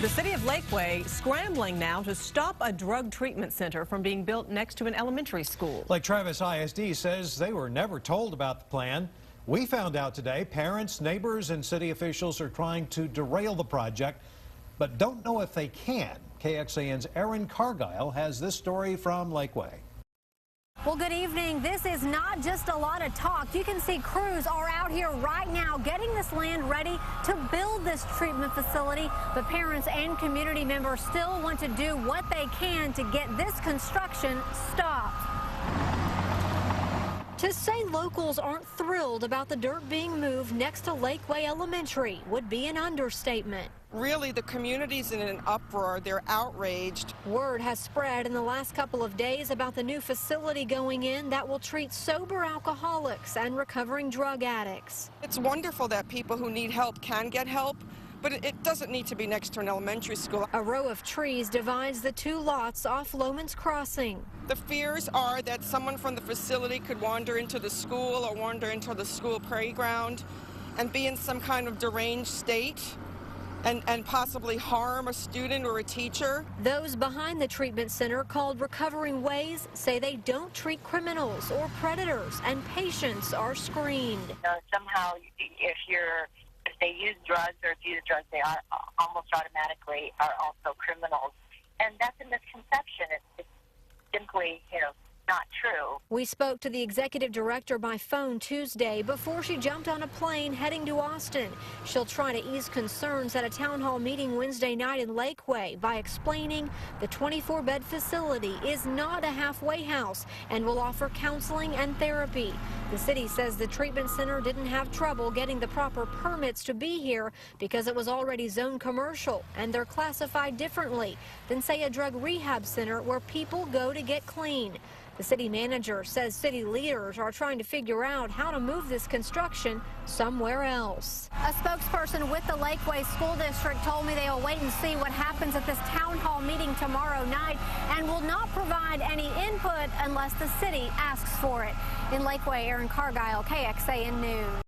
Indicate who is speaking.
Speaker 1: The city of Lakeway scrambling now to stop a drug treatment center from being built next to an elementary school.
Speaker 2: Lake Travis ISD says they were never told about the plan. We found out today parents, neighbors, and city officials are trying to derail the project, but don't know if they can. KXAN's Erin Cargile has this story from Lakeway.
Speaker 3: Well, good evening. This is not just a lot of talk. You can see crews are out here right now getting this land ready to build this treatment facility. But parents and community members still want to do what they can to get this construction stopped. To say locals aren't thrilled about the dirt being moved next to Lakeway Elementary would be an understatement.
Speaker 4: Really, the community's in an uproar. They're outraged.
Speaker 3: Word has spread in the last couple of days about the new facility going in that will treat sober alcoholics and recovering drug addicts.
Speaker 4: It's wonderful that people who need help can get help, but it doesn't need to be next to an elementary school.
Speaker 3: A row of trees divides the two lots off Loman's Crossing.
Speaker 4: The fears are that someone from the facility could wander into the school or wander into the school playground and be in some kind of deranged state and possibly harm a student or a teacher.
Speaker 3: Those behind the treatment center, called Recovering Ways, say they don't treat criminals or predators, and patients are screened.
Speaker 5: Somehow, if they use drugs or abuse drugs, they are almost automatically are also criminals, and that's a misconception. It's simply, not true.
Speaker 3: We spoke to the executive director by phone Tuesday before she jumped on a plane heading to Austin. She'll try to ease concerns at a town hall meeting Wednesday night in Lakeway by explaining the 24-bed facility is not a halfway house and will offer counseling and therapy. The city says the treatment center didn't have trouble getting the proper permits to be here because it was already zoned commercial and they're classified differently than, say, a drug rehab center where people go to get clean. The city manager says city leaders are trying to figure out how to move this construction somewhere else. A spokesperson with the Lakeway School District told me they'll wait and see what happens at this town hall meeting tomorrow night and will not provide any input unless the city asks for it. In Lakeway, Erin Cargile, KXAN News.